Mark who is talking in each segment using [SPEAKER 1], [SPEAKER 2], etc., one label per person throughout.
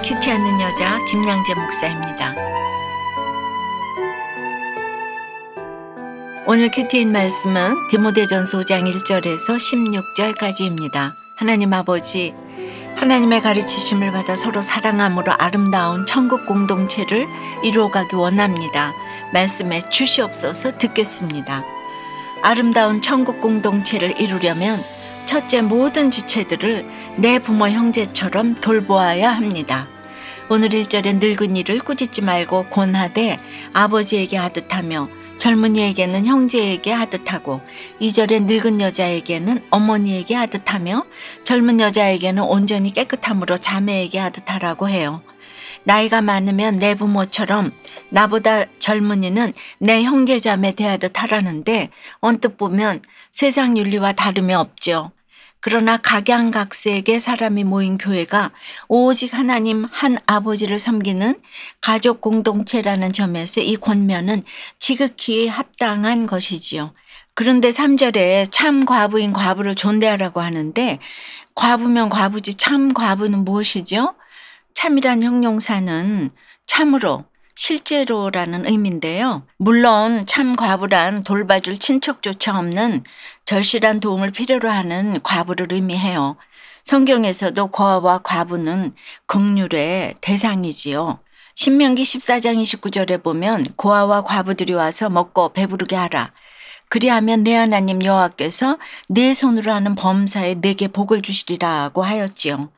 [SPEAKER 1] 정말 큐티 않는 여자 김양재 목사입니다. 오늘 큐티인 말씀은 디모데전서 5장 1절에서 16절까지입니다. 하나님 아버지, 하나님의 가르치심을 받아 서로 사랑함으로 아름다운 천국 공동체를 이루어가기 원합니다. 말씀에 주시옵소서. 듣겠습니다. 아름다운 천국 공동체를 이루려면 첫째, 모든 지체들을 내 부모 형제처럼 돌보아야 합니다. 오늘 1절에 늙은이를 꾸짖지 말고 권하되 아버지에게 하듯하며 젊은이에게는 형제에게 하듯하고, 2절에 늙은 여자에게는 어머니에게 하듯하며 젊은 여자에게는 온전히 깨끗함으로 자매에게 하듯하라고 해요. 나이가 많으면 내 부모처럼, 나보다 젊은이는 내 형제자매 대하듯 하라는데 언뜻 보면 세상 윤리와 다름이 없죠. 그러나 각양각색의 사람이 모인 교회가 오직 하나님 한 아버지를 섬기는 가족 공동체라는 점에서 이 권면은 지극히 합당한 것이지요. 그런데 3절에 참 과부인 과부를 존대하라고 하는데, 과부면 과부지 참 과부는 무엇이죠? 참이란 형용사는 참으로, 실제로라는 의미인데요. 물론 참 과부란 돌봐줄 친척조차 없는 절실한 도움을 필요로 하는 과부를 의미해요. 성경에서도 고아와 과부는 긍휼의 대상이지요. 신명기 14장 29절에 보면 고아와 과부들이 와서 먹고 배부르게 하라. 그리하면 내 하나님 여호와께서 내 손으로 하는 범사에 내게 복을 주시리라고 하였지요.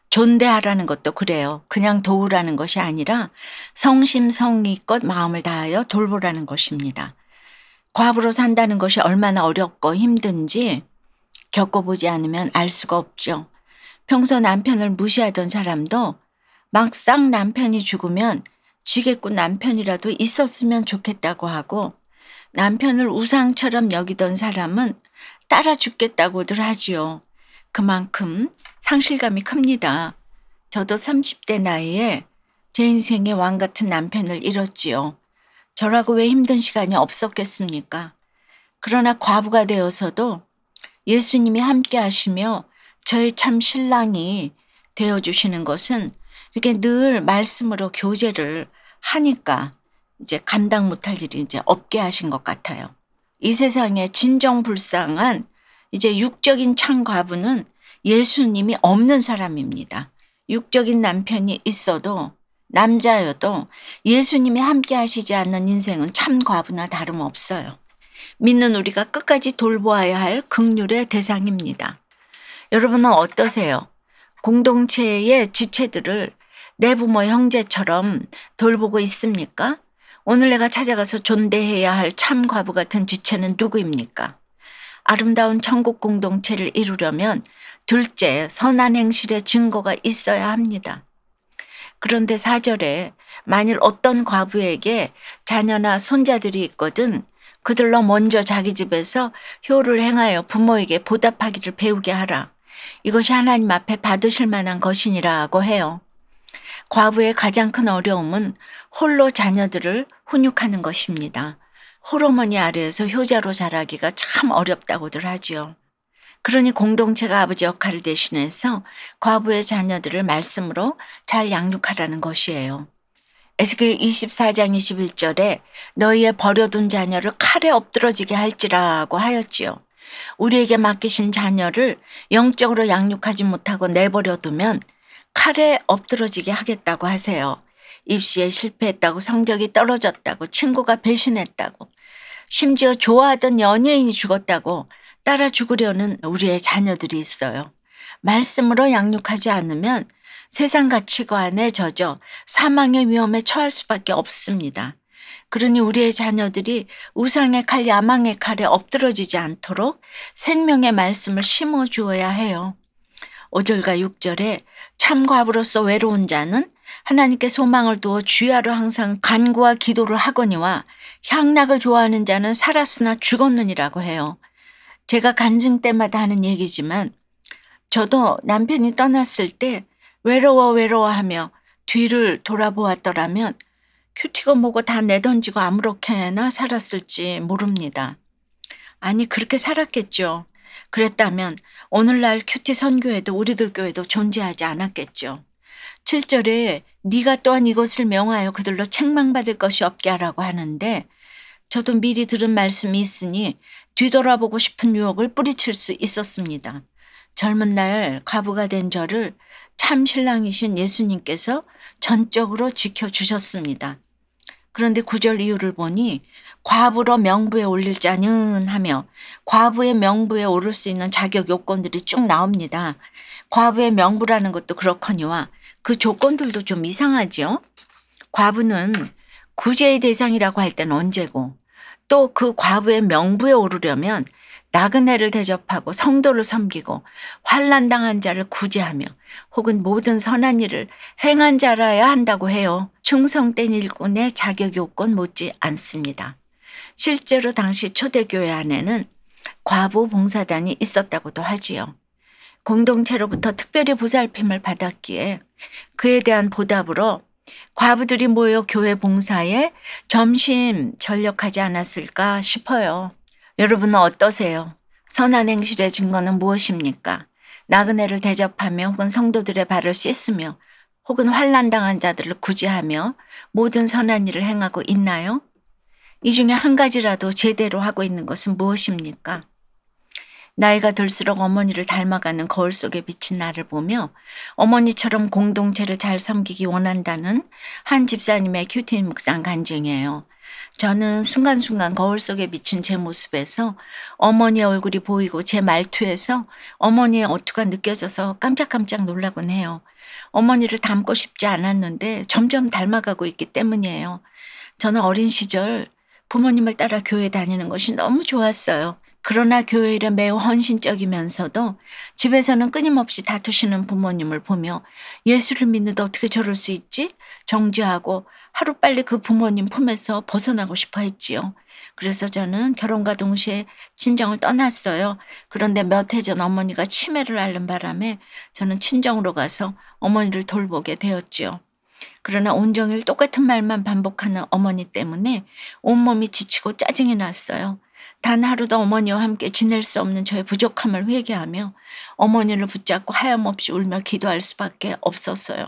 [SPEAKER 1] 존대하라는 것도 그래요. 그냥 도우라는 것이 아니라 성심성의껏 마음을 다하여 돌보라는 것입니다. 과부로 산다는 것이 얼마나 어렵고 힘든지 겪어보지 않으면 알 수가 없죠. 평소 남편을 무시하던 사람도 막상 남편이 죽으면 지게꾼 남편이라도 있었으면 좋겠다고 하고, 남편을 우상처럼 여기던 사람은 따라 죽겠다고들 하지요. 그만큼 상실감이 큽니다. 저도 30대 나이에 제 인생의 왕 같은 남편을 잃었지요. 저라고 왜 힘든 시간이 없었겠습니까? 그러나 과부가 되어서도 예수님이 함께 하시며 저의 참 신랑이 되어주시는 것은 이렇게 늘 말씀으로 교제를 하니까 이제 감당 못할 일이 이제 없게 하신 것 같아요. 이 세상에 진정불상한 이제 육적인 참 과부는 예수님이 없는 사람입니다. 육적인 남편이 있어도, 남자여도 예수님이 함께 하시지 않는 인생은 참 과부나 다름없어요. 믿는 우리가 끝까지 돌보아야 할 긍휼의 대상입니다. 여러분은 어떠세요? 공동체의 지체들을 내 부모 형제처럼 돌보고 있습니까? 오늘 내가 찾아가서 존대해야 할 참 과부 같은 지체는 누구입니까? 아름다운 천국 공동체를 이루려면 둘째, 선한 행실의 증거가 있어야 합니다. 그런데 4절에 만일 어떤 과부에게 자녀나 손자들이 있거든 그들로 먼저 자기 집에서 효를 행하여 부모에게 보답하기를 배우게 하라. 이것이 하나님 앞에 받으실 만한 것이니라고 해요. 과부의 가장 큰 어려움은 홀로 자녀들을 훈육하는 것입니다. 홀어머니 아래에서 효자로 자라기가 참 어렵다고들 하지요. 그러니 공동체가 아버지 역할을 대신해서 과부의 자녀들을 말씀으로 잘 양육하라는 것이에요. 에스겔 24장 21절에 너희의 버려둔 자녀를 칼에 엎드러지게 할지라고 하였지요. 우리에게 맡기신 자녀를 영적으로 양육하지 못하고 내버려두면 칼에 엎드러지게 하겠다고 하세요. 입시에 실패했다고, 성적이 떨어졌다고, 친구가 배신했다고, 심지어 좋아하던 연예인이 죽었다고 따라 죽으려는 우리의 자녀들이 있어요. 말씀으로 양육하지 않으면 세상 가치관에 젖어 사망의 위험에 처할 수밖에 없습니다. 그러니 우리의 자녀들이 우상의 칼, 야망의 칼에 엎드러지지 않도록 생명의 말씀을 심어주어야 해요. 5절과 6절에 참 과부로서 외로운 자는 하나님께 소망을 두어 주야로 항상 간구와 기도를 하거니와 향락을 좋아하는 자는 살았으나 죽었느니라고 해요. 제가 간증 때마다 하는 얘기지만 저도 남편이 떠났을 때 외로워하며 뒤를 돌아보았더라면 큐티가 뭐고 다 내던지고 아무렇게나 살았을지 모릅니다. 아니 그렇게 살았겠죠. 그랬다면 오늘날 큐티 선교회도 우리들 교회도 존재하지 않았겠죠. 7절에 네가 또한 이것을 명하여 그들로 책망받을 것이 없게 하라고 하는데 저도 미리 들은 말씀이 있으니 뒤돌아보고 싶은 유혹을 뿌리칠 수 있었습니다. 젊은 날 과부가 된 저를 참 신랑이신 예수님께서 전적으로 지켜주셨습니다. 그런데 9절 이유를 보니 과부로 명부에 올릴 자는 하며 과부의 명부에 오를 수 있는 자격 요건들이 쭉 나옵니다. 과부의 명부라는 것도 그렇거니와 그 조건들도 좀 이상하죠. 과부는 구제의 대상이라고 할 때는 언제고 또 그 과부의 명부에 오르려면 나그네를 대접하고 성도를 섬기고 환난당한 자를 구제하며 혹은 모든 선한 일을 행한 자라야 한다고 해요. 충성된 일꾼의 자격 요건 못지 않습니다. 실제로 당시 초대교회 안에는 과부 봉사단이 있었다고도 하지요. 공동체로부터 특별히 보살핌을 받았기에 그에 대한 보답으로 과부들이 모여 교회 봉사에 점심 전력하지 않았을까 싶어요. 여러분은 어떠세요? 선한 행실의 증거는 무엇입니까? 나그네를 대접하며 혹은 성도들의 발을 씻으며 혹은 환난당한 자들을 구제하며 모든 선한 일을 행하고 있나요? 이 중에 한 가지라도 제대로 하고 있는 것은 무엇입니까? 나이가 들수록 어머니를 닮아가는 거울 속에 비친 나를 보며 어머니처럼 공동체를 잘 섬기기 원한다는 한 집사님의 큐티 묵상 간증이에요. 저는 순간순간 거울 속에 비친 제 모습에서 어머니의 얼굴이 보이고 제 말투에서 어머니의 어투가 느껴져서 깜짝깜짝 놀라곤 해요. 어머니를 닮고 싶지 않았는데 점점 닮아가고 있기 때문이에요. 저는 어린 시절 부모님을 따라 교회 다니는 것이 너무 좋았어요. 그러나 교회 일에 매우 헌신적이면서도 집에서는 끊임없이 다투시는 부모님을 보며 예수를 믿는데 어떻게 저럴 수 있지? 정죄하고 하루빨리 그 부모님 품에서 벗어나고 싶어 했지요. 그래서 저는 결혼과 동시에 친정을 떠났어요. 그런데 몇 해 전 어머니가 치매를 앓는 바람에 저는 친정으로 가서 어머니를 돌보게 되었지요. 그러나 온종일 똑같은 말만 반복하는 어머니 때문에 온몸이 지치고 짜증이 났어요. 단 하루도 어머니와 함께 지낼 수 없는 저의 부족함을 회개하며 어머니를 붙잡고 하염없이 울며 기도할 수밖에 없었어요.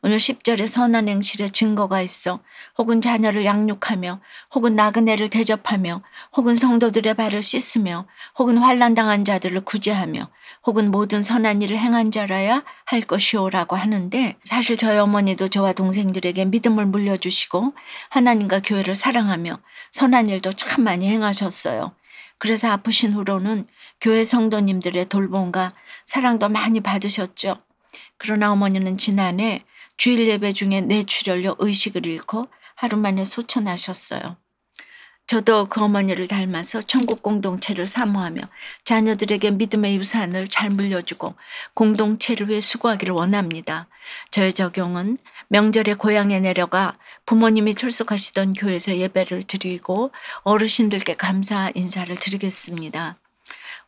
[SPEAKER 1] 오늘 10절에 선한 행실에 증거가 있어 혹은 자녀를 양육하며 혹은 나그네를 대접하며 혹은 성도들의 발을 씻으며 혹은 환난당한 자들을 구제하며 혹은 모든 선한 일을 행한 자라야 할 것이오라고 하는데 사실 저희 어머니도 저와 동생들에게 믿음을 물려주시고 하나님과 교회를 사랑하며 선한 일도 참 많이 행하셨어요. 그래서 아프신 후로는 교회 성도님들의 돌봄과 사랑도 많이 받으셨죠. 그러나 어머니는 지난해 주일 예배 중에 뇌출혈로 의식을 잃고 하루 만에 소천하셨어요. 저도 그 어머니를 닮아서 천국 공동체를 사모하며 자녀들에게 믿음의 유산을 잘 물려주고 공동체를 위해 수고하기를 원합니다. 저의 적용은 명절에 고향에 내려가 부모님이 출석하시던 교회에서 예배를 드리고 어르신들께 감사 인사를 드리겠습니다.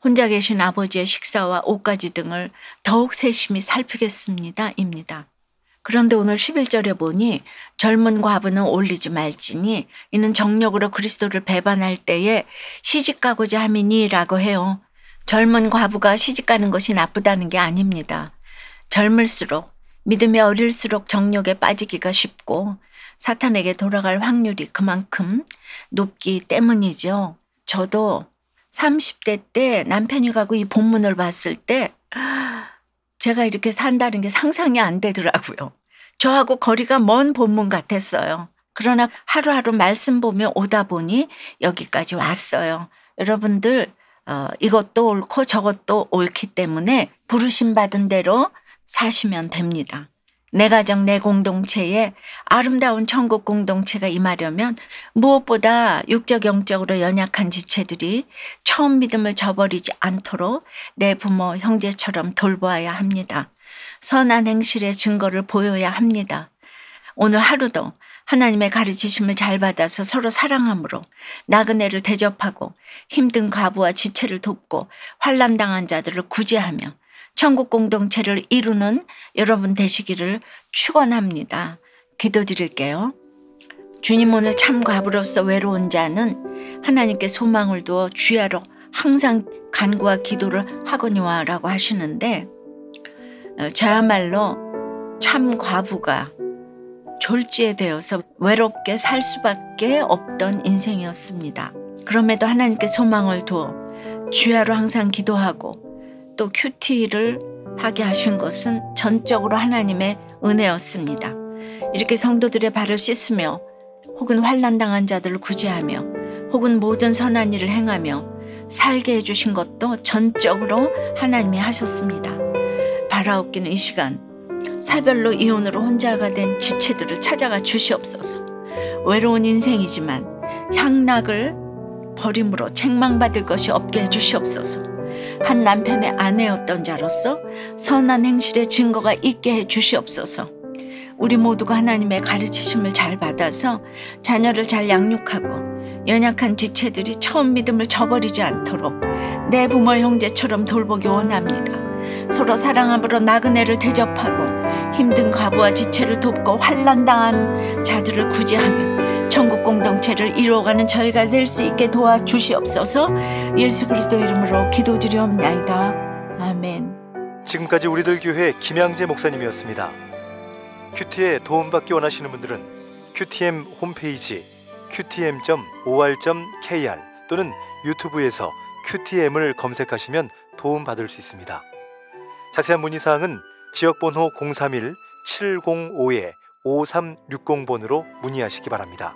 [SPEAKER 1] 혼자 계신 아버지의 식사와 옷가지 등을 더욱 세심히 살피겠습니다. 입니다. 그런데 오늘 11절에 보니 젊은 과부는 올리지 말지니 이는 정력으로 그리스도를 배반할 때에 시집가고자 함이니라고 해요. 젊은 과부가 시집가는 것이 나쁘다는 게 아닙니다. 젊을수록 믿음이 어릴수록 정력에 빠지기가 쉽고 사탄에게 돌아갈 확률이 그만큼 높기 때문이죠. 저도 30대 때 남편이 가고 이 본문을 봤을 때 제가 이렇게 산다는 게 상상이 안 되더라고요. 저하고 거리가 먼 본문 같았어요. 그러나 하루하루 말씀 보며 오다 보니 여기까지 왔어요. 여러분들 이것도 옳고 저것도 옳기 때문에 부르심 받은 대로 사시면 됩니다. 내 가정 내 공동체에 아름다운 천국 공동체가 임하려면 무엇보다 육적 영적으로 연약한 지체들이 처음 믿음을 저버리지 않도록 내 부모 형제처럼 돌보아야 합니다. 선한 행실의 증거를 보여야 합니다. 오늘 하루도 하나님의 가르치심을 잘 받아서 서로 사랑함으로 나그네를 대접하고 힘든 과부와 지체를 돕고 환난당한 자들을 구제하며 천국 공동체를 이루는 여러분 되시기를 축원합니다. 기도드릴게요. 주님, 오늘 참 과부로서 외로운 자는 하나님께 소망을 두어 주야로 항상 간구와 기도를 하거니와라고 하시는데 저야말로 참 과부가 졸지에 되어서 외롭게 살 수밖에 없던 인생이었습니다. 그럼에도 하나님께 소망을 두어 주야로 항상 기도하고 또 큐티를 하게 하신 것은 전적으로 하나님의 은혜였습니다. 이렇게 성도들의 발을 씻으며 혹은 환난당한 자들을 구제하며 혹은 모든 선한 일을 행하며 살게 해주신 것도 전적으로 하나님이 하셨습니다. 바라옵기는 이 시간 사별로 이혼으로 혼자가 된 지체들을 찾아가 주시옵소서. 외로운 인생이지만 향락을 버림으로 책망받을 것이 없게 해주시옵소서. 한 남편의 아내였던 자로서 선한 행실의 증거가 있게 해주시옵소서. 우리 모두가 하나님의 가르치심을 잘 받아서 자녀를 잘 양육하고 연약한 지체들이 처음 믿음을 저버리지 않도록 내 부모 형제처럼 돌보기 원합니다. 서로 사랑함으로 나그네를 대접하고 힘든 과부와 지체를 돕고 환난당한 자들을 구제하며 천국 공동체를 이루어가는 저희가 될 수 있게 도와주시옵소서. 예수 그리스도 이름으로 기도드리옵나이다. 아멘.
[SPEAKER 2] 지금까지 우리들 교회 김양재 목사님이었습니다. 큐티에 도움받기 원하시는 분들은 QTM 홈페이지 qtm.or.kr 또는 유튜브에서 QTM을 검색하시면 도움받을 수 있습니다. 자세한 문의사항은 지역번호 031-705-5360번으로 문의하시기 바랍니다.